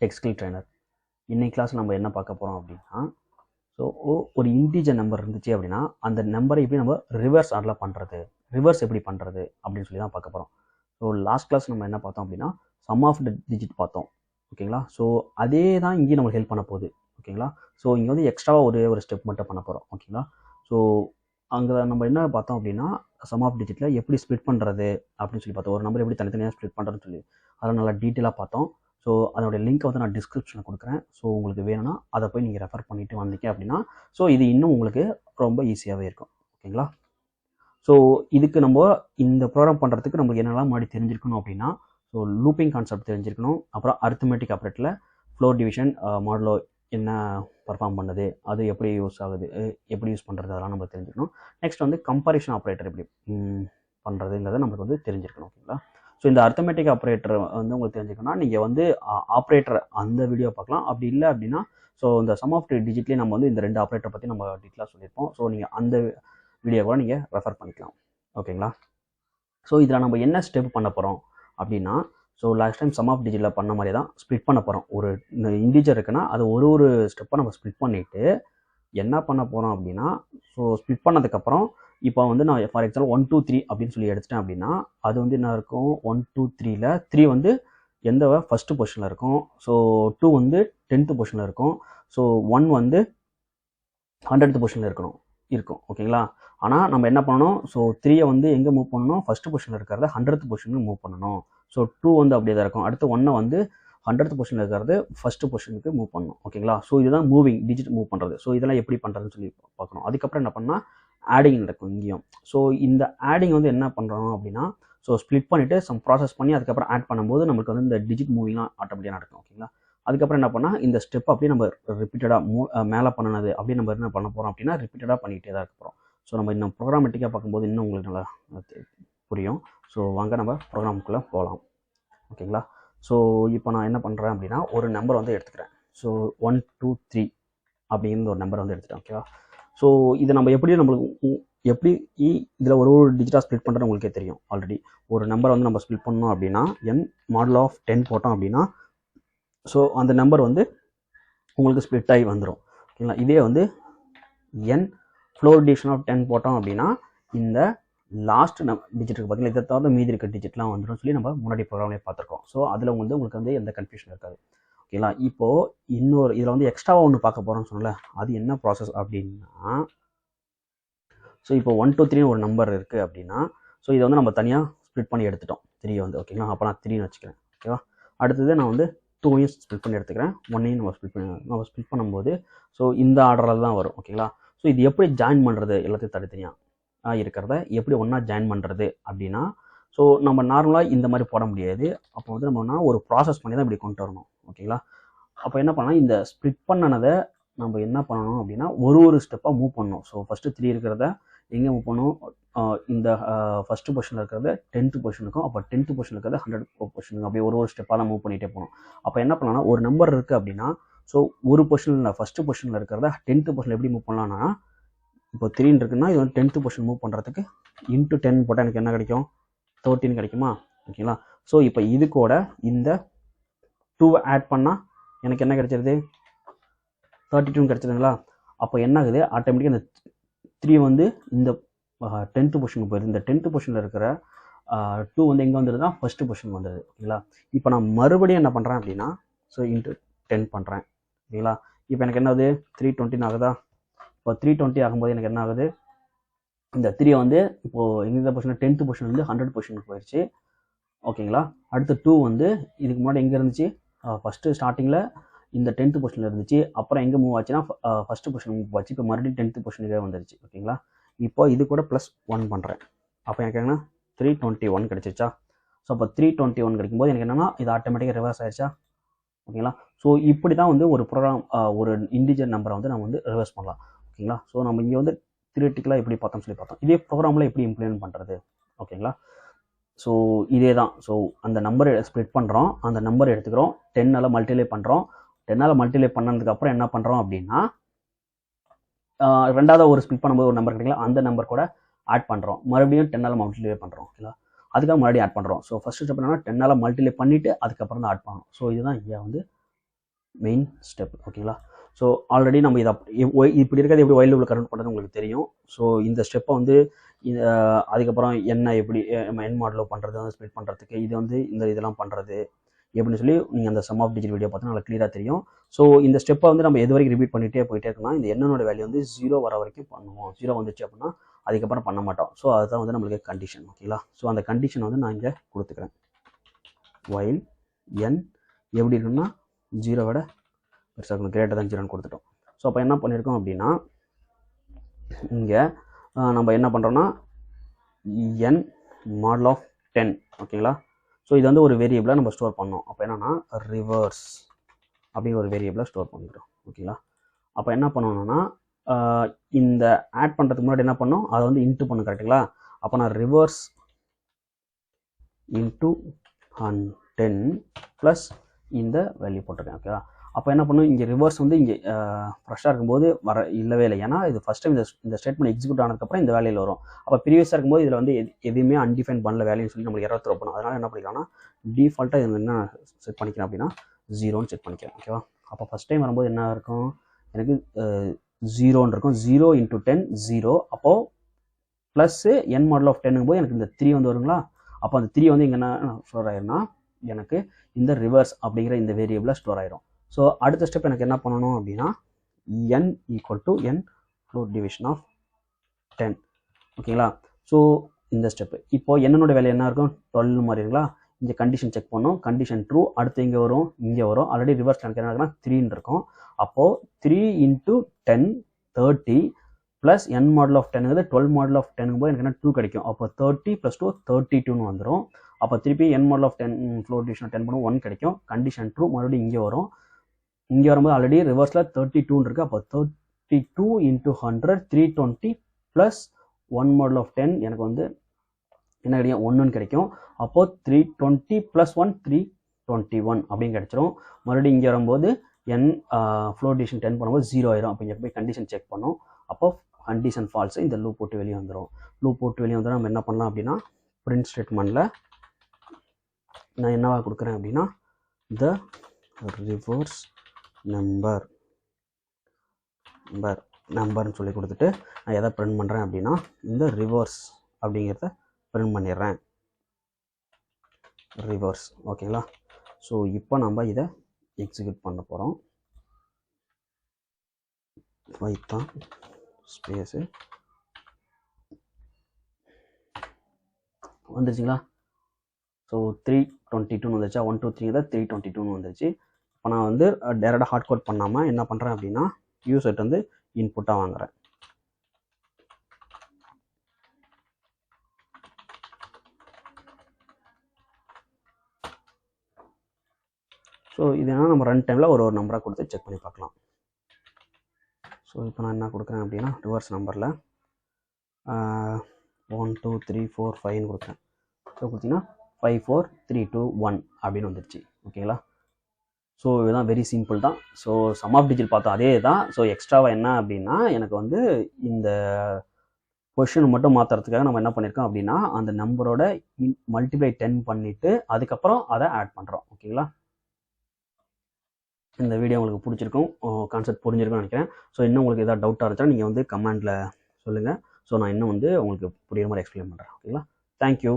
டெக்ஸ்கில் trainer. இன்னைக்கு class நம்ம என்ன பார்க்க போகிறோம் அப்படின்னா, ஸோ ஒரு இன்டீஜர் நம்பர் இருந்துச்சு அப்படின்னா அந்த நம்பரை எப்படி நம்ம ரிவர்ஸ் ஆர்டரில் பண்ணுறது, ரிவர்ஸ் எப்படி பண்ணுறது அப்படின்னு சொல்லி தான் பார்க்க போகிறோம். ஸோ லாஸ்ட் கிளாஸ் நம்ம என்ன பார்த்தோம் அப்படின்னா சம் ஆஃப் டிஜிட் பார்த்தோம். ஓகேங்களா? ஸோ அதே தான் இங்கேயும் நம்மளுக்கு ஹெல்ப் பண்ண போகுது. ஓகேங்களா? ஸோ இங்கே வந்து எக்ஸ்ட்ராவாக ஒரே ஒரு ஸ்டெப் மட்டும் பண்ண போகிறோம். ஓகேங்களா? ஸோ அங்கே நம்ம என்ன பார்த்தோம் அப்படின்னா சம் ஆஃப் டிஜிட்டில் எப்படி ஸ்ப்ளிட் பண்ணுறது அப்படின்னு சொல்லி பார்த்தோம். ஒரு நம்பர் எப்படி தனித்தனியாக ஸ்ப்ளிட் பண்ணுறதுன்னு சொல்லி அதெல்லாம் நல்லா டீட்டெயிலாக பார்த்தோம். ஸோ அதோடைய லிங்க்கை வந்து நான் டிஸ்கிரிப்ஷனில் கொடுக்குறேன். ஸோ உங்களுக்கு வேணும்னா அதை போய் நீங்கள் ரெஃபர் பண்ணிவிட்டு வந்தீங்க அப்படின்னா ஸோ இது இன்னும் உங்களுக்கு ரொம்ப ஈஸியாகவே இருக்கும். ஓகேங்களா? ஸோ இதுக்கு நம்ம இந்த ப்ரோக்ராம் பண்ணுறதுக்கு நம்மளுக்கு என்னெல்லாம் முன்னாடி தெரிஞ்சிருக்கணும் அப்படின்னா, ஸோ லூப்பிங் கான்செப்ட் தெரிஞ்சிருக்கணும். அப்புறம் அரித்மெட்டிக் ஆப்ரேட்டரில் ஃப்ளோர் டிவிஷன் மாடுலோ என்ன பர்ஃபார்ம் பண்ணுது, அது எப்படி யூஸ் ஆகுது, எப்படி யூஸ் பண்ணுறது, அதெல்லாம் நம்ம தெரிஞ்சுக்கணும். நெக்ஸ்ட் வந்து கம்பாரிஷன் ஆப்ரேட்டர் எப்படி பண்ணுறதுங்கிறத நம்மளுக்கு வந்து தெரிஞ்சிருக்கணும். ஓகேங்களா? ஸோ இந்த அரித்மெட்டிக் ஆப்ரேட்டர் வந்து உங்களுக்கு தெரிஞ்சுக்கணும்னா நீங்கள் வந்து ஆப்ரேட்டர் அந்த வீடியோ பார்க்கலாம். அப்படி இல்லை அப்படின்னா ஸோ இந்த சம் ஆஃப் டிஜிட்லேயே நம்ம வந்து இந்த 2 ஆப்ரேட்டர் பற்றி நம்ம டீட்டெயிலாக சொல்லியிருப்போம். ஸோ நீங்கள் அந்த வீடியோ கூட நீங்கள் ரெஃபர் பண்ணிக்கலாம். ஓகேங்களா? ஸோ இதில் நம்ம என்ன ஸ்டெப் பண்ண போகிறோம் அப்படின்னா, so last time some of digital பண்ண மாதிரி தான் ஸ்ப்ளிட் பண்ண போகிறோம். ஒரு இன்டிஜர் இருக்குன்னா அது ஒரு ஸ்டெப்பை நம்ம ஸ்ப்ளிட் பண்ணிவிட்டு என்ன பண்ண போகிறோம் அப்படின்னா, ஸோ ஸ்ப்ளிட் பண்ணதுக்கப்புறம் இப்போ வந்து நான் ஃபார் எக்ஸாம்பிள் 1 2 3 அப்படின்னு சொல்லி எடுத்துட்டேன் அப்படின்னா அது வந்து என்ன இருக்கும், 1 2 3ல் 3 வந்து எந்த ஃபஸ்ட்டு பொசிஷனில் இருக்கும், ஸோ 2 வந்து 10th பொசிஷனில் இருக்கும், ஸோ 1 வந்து 100th பொசிஷனில் இருக்கும். ஓகேங்களா? ஆனால் நம்ம என்ன பண்ணணும், ஸோ 3யை வந்து எங்கே மூவ் பண்ணணும், ஃபஸ்ட்டு பொசிஷனில் இருக்கிறத 100th பொசிஷனுக்கு மூவ் பண்ணணும். ஸோ 2 வந்து அப்படியே தான் இருக்கும். அடுத்து 1 வந்து 100th பொசிஷனில் இருக்கிறது ஃபஸ்ட்டு பொசிஷனுக்கு மூவ் பண்ணணும். ஓகேங்களா? ஸோ இதுதான் மூவிங் டிஜிட் மூவ் பண்ணுறது. ஸோ இதெல்லாம் எப்படி பண்ணுறதுன்னு சொல்லி பார்க்கணும். அதுக்கப்புறம் என்ன பண்ணால் ஆடிங் நடக்கும் இங்கேயும். ஸோ இந்த ஆடிங் வந்து என்ன பண்ணுறோம் அப்படின்னா, ஸோ ஸ்ப்ளிட் பண்ணிவிட்டு சம் ப்ராசஸ் பண்ணி அதுக்கப்புறம் ஆட் பண்ணும்போது நம்மளுக்கு வந்து இந்த டிஜிட் மூவிங்லாம் ஆட்டோமேட்டிக்காக நடக்கும். ஓகேங்களா? அதுக்கப்புறம் என்ன பண்ணால் இந்த ஸ்டெப் அப்படியே நம்ம ரிப்பீட்டடாக மேலே பண்ணினது அப்படியே நம்ம என்ன பண்ண போகிறோம் அப்படின்னா ரிப்பீட்டடாக பண்ணிகிட்டே தான் இருக்க போகிறோம். ஸோ நம்ம இன்னும் ப்ரோக்ராமேட்டிக்காக பார்க்கும்போது இன்னும் உங்களுக்கு நல்லா புரியும். ஸோ வாங்க நம்ம ப்ரோக்ராமுக்குள்ளே போகலாம். ஓகேங்களா? ஸோ இப்போ நான் என்ன பண்ணுறேன் அப்படின்னா ஒரு நம்பர் வந்து எடுத்துக்கிறேன். ஸோ 1 2 3 அப்படிங்கிற ஒரு நம்பர் வந்து எடுத்துட்டேன். ஓகேவா? ஸோ இதை நம்ம எப்படி இதில் ஒரு டிஜிட்டாக ஸ்ப்ளிட் பண்ணுறது உங்களுக்கே தெரியும். ஆல்ரெடி ஒரு நம்பரை வந்து நம்ம ஸ்ப்ளிட் பண்ணோம் அப்படின்னா n மாடுலோ ஆஃப் 10 போட்டோம் அப்படின்னா ஸோ அந்த நம்பர் வந்து உங்களுக்கு ஸ்ப்ளிட் ஆகி வந்துடும். ஓகேங்களா? இதே வந்து n ஃப்ளோர் டிவிஷன் ஆஃப் 10 போட்டோம் அப்படின்னா இந்த லாஸ்ட் டிஜிட்டுக்கு பார்த்தீங்கன்னா இதை தவிர மீதி இருக்க டிஜிட்லாம் வந்துடும் சொல்லி நம்ம முன்னாடி ப்ரோக்ராம்லேயே பார்த்துருக்கோம். ஸோ அதில் உங்களுக்கு வந்து எந்த கன்ஃபியூஷன் இருக்காது. ஓகேங்களா? இப்போது இதில் வந்து எக்ஸ்ட்ராவாக ஒன்று பார்க்க போகிறோம்னு சொன்னல, அது என்ன ப்ராசஸ் அப்படின்னா, ஸோ இப்போ 1 2 3 ஒரு நம்பர் இருக்குது அப்படின்னா ஸோ இதை வந்து நம்ம தனியாக ஸ்ப்ளிட் பண்ணி எடுத்துட்டோம் 3 வந்து. ஓகேங்களா? அப்போ நான் 3ன்னு வச்சுக்கிறேன். ஓகேவா? அடுத்தது நான் வந்து 2ஐயும் ஸ்ப்ளிட் பண்ணி எடுத்துக்கிறேன், 1ஐயும் நம்ம ஸ்ப்ளிட் பண்ணும்போது ஸோ இந்த ஆர்டரில் தான் வரும். ஓகேங்களா? ஸோ இது எப்படி ஜாயின் பண்ணுறது, எல்லாத்தையும் தனித்தனியாக இருக்கிறத எப்படி ஒன்றா ஜாயின் பண்ணுறது அப்படின்னா, ஸோ நம்ம நார்மலாக இந்த மாதிரி போட முடியாது. அப்போ வந்து நம்ம ஒரு ப்ராசஸ் பண்ணி தான் இப்படி கொண்டு வரணும். ஓகேங்களா? அப்போ என்ன பண்ணலாம், இந்த ஸ்ப்ளிட் பண்ணனதை நம்ம என்ன பண்ணணும் அப்படின்னா ஒரு ஸ்டெப்பாக மூவ் பண்ணணும். ஸோ ஃபஸ்ட்டு 3 இருக்கிறத எங்கே மூவ் பண்ணணும், இந்த ஃபஸ்ட்டு பொசிஷனில் இருக்கிறத 10th பொசிஷனுக்கும், அப்போ 10th பொசிஷனில் இருக்கிறத 100th பொசிஷனுக்கும் அப்படியே ஒரு ஸ்டெப்பாக தான் மூவ் பண்ணிகிட்டே போகணும். அப்போ என்ன பண்ணலாம்னா ஒரு நம்பர் இருக்குது அப்படின்னா ஸோ ஒரு பொசிஷனில் ஃபஸ்ட்டு பொசிஷனில் இருக்கிறத 10th பொசிஷன் எப்படி மூவ் பண்ணலாம்னா, இப்போ 3 இருக்குன்னா இது வந்து 10th பொசிஷன் மூவ் பண்ணுறதுக்கு இன்ட்டு 10 போட்டால் எனக்கு என்ன கிடைக்கும், 13 கிடைக்குமா? ஓகேங்களா? ஸோ இப்போ இது கூட இந்த 2 ஆட் பண்ணால் எனக்கு என்ன கிடைச்சிருது, 32 கிடைச்சதுங்களா? அப்போ என்ன ஆகுது, ஆட்டோமேட்டிக்காக இந்த 3 வந்து இந்த 10th பொசிஷனுக்கு போயிடுது. இந்த 10th பொசிஷனில் இருக்கிற 2 வந்து எங்கே வந்துடுதுன்னா ஃபஸ்ட்டு பொசிஷன் வந்துடுது. ஓகேங்களா? இப்போ நான் மறுபடியும் என்ன பண்ணுறேன் அப்படின்னா ஸோ இன்ட்டு 10 பண்ணுறேன். ஓகேங்களா? இப்போ எனக்கு என்ன ஆகுது, 320 ஆகுதா? இப்போ 320 ஆகும்போது எனக்கு என்ன ஆகுது, இந்த 3 வந்து இப்போது எங்கே பொசிஷன் 10th பொசிஷன் வந்து 100 பொசிஷனுக்கு போயிடுச்சு. ஓகேங்களா? அடுத்து 2 வந்து இதுக்கு முன்னாடி எங்கே இருந்துச்சு, ஃபஸ்ட்டு ஸ்டார்டிங்கில் இந்த 10th பொசிஷனில் இருந்துச்சு. அப்புறம் எங்கே மூவ் ஆச்சுன்னா ஃபஸ்ட்டு பொசிஷன் மூவ் ஆச்சு. இப்போ மறுபடியும் 10th பொசிஷனுக்கே வந்துருச்சு. ஓகேங்களா? இப்போ இது கூட +1 பண்ணுறேன். அப்போ எனக்கு என்ன 321 கிடைச்சிச்சா? ஸோ அப்போ 321 கிடைக்கும்போது எனக்கு என்னென்னா இது ஆட்டோமேட்டிக்காக ரிவர்ஸ் ஆயிடுச்சா? ஓகேங்களா? ஸோ இப்படி தான் வந்து ஒரு ப்ரோக்ராம் ஒரு இன்டிஜர் நம்பரை வந்து நம்ம வந்து ரிவர்ஸ் பண்ணலாம். ஓகேங்களா? ஸோ நம்ம இங்கே வந்து தியரிட்டிக்கலாக எப்படி பார்த்தோம்னு சொல்லி பார்த்தோம். இதே ப்ரோக்ராமில் எப்படி இம்ப்ளிமெண்ட் பண்ணுறது? ஓகேங்களா? ஸோ இதே தான். ஸோ அந்த நம்பரை ஸ்ப்ளிட் பண்ணுறோம், அந்த நம்பர் எடுத்துக்கிறோம், 10ஆல் மல்டிப்ளை பண்ணுறோம். 10ஆல் மல்டிப்ளை பண்ணதுக்கப்புறம் என்ன பண்ணுறோம் அப்படின்னா ரெண்டாவது ஒரு ஸ்ப்ளிட் பண்ணும்போது ஒரு நம்பர் கிடைக்கல, அந்த நம்பர் கூட ஆட் பண்ணுறோம். மறுபடியும் 10ஆல் மல்டிப்ளை பண்ணுறோம். ஓகேங்களா? அதுக்காக மறுபடியும் ஆட் பண்ணுறோம். ஸோ ஃபஸ்ட்டு ஸ்டெப் என்னன்னா 10ஆல் மல்டிப்ளை பண்ணிவிட்டு அதுக்கப்புறம் தான் ஆட் பண்ணணும். ஸோ இதுதான் இங்கே வந்து மெயின் ஸ்டெப். ஓகேங்களா? ஸோ ஆல்ரெடி நம்ம இதை இப்படி இருக்கிறது எப்படி வைல் லூப்பில் கன்வெர்ட் பண்ணுறது உங்களுக்கு தெரியும். ஸோ இந்த ஸ்டெப்பை வந்து அதுக்கப்புறம் என்ன எப்படி என் மாடலோ பண்ணுறது வந்து ஸ்ப்ளிட் பண்ணுறதுக்கு இது வந்து இதெல்லாம் பண்ணுறது எப்படின்னு சொல்லி நீங்கள் அந்த சம் ஆஃப் டிஜிட் வீடியோ பார்த்தா நல்லா கிளியராக தெரியும். ஸோ இந்த ஸ்டெப்பை வந்து நம்ம எது வரைக்கும் ரிப்பீட் பண்ணிகிட்டே போயிட்டே இருக்கோம்னா இந்த என்னோட வேல்யூ வந்து 0 வர வரைக்கும் பண்ணுவோம். 0 வந்துச்சு அப்படின்னா அதுக்கப்புறம் பண்ண மாட்டோம். ஸோ அதுதான் வந்து நம்மளுக்கு கண்டிஷன். ஓகேங்களா? ஸோ அந்த கண்டிஷன் வந்து நான் இங்கே கொடுத்துக்கிறேன். வைல் என் எப்படி இருக்குன்னா 0 விட பெருசாக இருக்கணும், கிரேட்டர் தான் 0ன்னு கொடுத்துட்டோம். ஸோ அப்போ என்ன பண்ணியிருக்கோம் அப்படின்னா இங்கே நம்ம என்ன பண்ணுறோன்னா என் மாடல் ஆஃப் 10. ஓகேங்களா? ஸோ இது வந்து ஒரு வேரியபிளை நம்ம ஸ்டோர் பண்ணோம். அப்போ என்னன்னா ரிவர்ஸ் அப்படிங்கிற ஒரு வேரியபிளை ஸ்டோர் பண்ணிக்கிறோம். ஓகேங்களா? அப்போ என்ன பண்ணணும்னா இந்த ஆட் பண்ணுறதுக்கு முன்னாடி என்ன பண்ணோம், அதை வந்து இன்ட்டு பண்ணணும். கரெக்டுங்களா? அப்போ நான் ரிவர்ஸ் இன்ட்டு 10 ப்ளஸ் இந்த வேல்யூ போட்டிருக்கேன். ஓகேவா? அப்போ என்ன பண்ணும், இங்கே ரிவர்ஸ் வந்து இங்கே ஃப்ரெஷ்ஷாக இருக்கும்போது இல்லவே இல்லை. ஏன்னா இது ஃபஸ்ட் டைம் இந்த ஸ்டேட்மெண்ட் எக்ஸிக்யூட் ஆனதுக்கப்புறம் இந்த வேலையில் வரும். அப்போ ப்ரீவியஸாக இருக்கும்போது இதில் வந்து எதுவுமே அன்டிஃபைன் பண்ணல வேல்யூன்னு சொல்லி நம்மளுக்கு எரர் த்ரோ பண்ணும். அதனால் என்ன பண்ணிக்கலாம்னா டிஃபால்ட்டாக இது என்ன செட் பண்ணிக்கிறேன் அப்படின்னா 0ன்னு செட் பண்ணிக்கிறேன். ஓகேவா? அப்போ ஃபஸ்ட் டைம் வரும்போது என்ன இருக்கும், எனக்கு 0ன்னு இருக்கும். 0 × 10 0. அப்போது ப்ளஸ்ஸு என் மாடல் ஆஃப் 10ங்கும் போது எனக்கு இந்த 3 வந்து வருங்களா? அப்போ அந்த 3 வந்து இங்கே என்ன ஸ்டோர் ஆயிரும்னா எனக்கு இந்த ரிவர்ஸ் அப்படிங்கிற இந்த வேரியபிளில் ஸ்டோர் ஆயிரும். ஸோ அடுத்த ஸ்டெப் எனக்கு என்ன பண்ணணும் அப்படின்னா n = n float division of 10. ஓகேங்களா? ஸோ இந்த ஸ்டெப்பு இப்போ என்னோட வேலை என்ன இருக்கும், 12 மாதிரி இருக்குங்களா? இங்கே கண்டிஷன் செக் பண்ணோம். Condition true. அடுத்து இங்கே வரும், இங்கே வரும். ஆல்ரெடி ரிவர்ஸ் எனக்கு என்ன இருக்குன்னா 3ன்னு இருக்கும். அப்போது 3 × 10 30 plus n modal of 10 12 modal of 10 போது எனக்கு என்ன 2 கிடைக்கும். அப்போ 30 + 2 32ன்னு வந்துடும். அப்போ திருப்பி n modal of 10 float division 10 பண்ணும் 1 கிடைக்கும். Condition true. மறுபடியும் இங்கே வரும். இங்கே வரும்போது ஆல்ரெடி ரிவர்ஸில் 32 இருக்குது. அப்போ 32 × 100 320 ப்ளஸ் 1 மாடல் ஆஃப் 10 எனக்கு வந்து என்ன கிடைக்கும், 1ன்னு கிடைக்கும். அப்போது 320 + 1 321 அப்படின்னு கிடைச்சிரும். மறுபடியும் இங்கே வரும்போது ஃப்ளோட் டிவிஷன் 10 பண்ணும்போது 0 ஆயிரும். அப்போ இங்கே போய் கண்டிஷன் செக் பண்ணோம். அப்போ கண்டிஷன் ஃபால்ஸு. இந்த லூப் போட்டு வெளியே வந்துடும். லூப் போட்டு வெளியே வந்துடும். நம்ம என்ன பண்ணலாம் அப்படின்னா பிரிண்ட் ஸ்டேட்மெண்ட்டில் நான் என்னவா கொடுக்குறேன் அப்படின்னா த ரிவர்ஸ் நம்பர்னு சொல்லி கொடுத்துட்டு நான் எதை பிரிண்ட் பண்ணுறேன் அப்படின்னா இந்த ரிவர்ஸ் அப்படிங்கிறத பிரிண்ட் பண்ணிடுறேன். ரிவர்ஸ். ஓகேங்களா? ஸோ இப்போ நம்ம இதை எக்ஸிக்யூட் பண்ண போகிறோம். Python space வந்துருச்சுங்களா? ஸோ 322 வந்துருச்சா? 1 2 3 தான் 322 வந்துருச்சு. இப்போ நான் வந்து டேரெக்டாக ஹார்ட் கோட் பண்ணாமல் என்ன பண்ணுறேன் அப்படின்னா யூசர்ட் வந்து இன்புட்டாக வாங்குறேன். ஸோ இது என்ன நம்ம ரன் டைமில் ஒரு நம்பராக கொடுத்து செக் பண்ணி பார்க்கலாம். ஸோ இப்போ நான் என்ன கொடுக்குறேன் அப்படின்னா ரிவர்ஸ் நம்பரில் 1 2 3 4 5ன்னு கொடுக்குறேன். ஸோ கொடுத்தீங்கன்னா 5 4 3 2 1 அப்படின்னு வந்துருச்சு. ஓகேங்களா? ஸோ இதுதான் வெரி சிம்பிள் தான். ஸோ சம் ஆஃப் டிஜிட் பார்த்தோம் அதே தான். ஸோ எக்ஸ்ட்ராவாக என்ன அப்படின்னா எனக்கு வந்து இந்த பொசிஷன் மட்டும் மாற்றுறதுக்காக நம்ம என்ன பண்ணியிருக்கோம் அப்படின்னா அந்த நம்பரோட மல்டிப்ளை 10 பண்ணிவிட்டு அதுக்கப்புறம் அதை ஆட் பண்ணுறோம். ஓகேங்களா? இந்த வீடியோ உங்களுக்கு பிடிச்சிருக்கும், கான்செப்ட் புரிஞ்சிருக்கும்னு நினைக்கிறேன். ஸோ இன்னும் உங்களுக்கு ஏதாவது டவுட்டாக இருந்துச்சுன்னா நீங்கள் வந்து கமெண்டில் சொல்லுங்கள். ஸோ நான் இன்னும் வந்து உங்களுக்கு புரியுற மாதிரி எக்ஸ்பிளைன் பண்ணுறேன். ஓகேங்களா? தேங்க்யூ.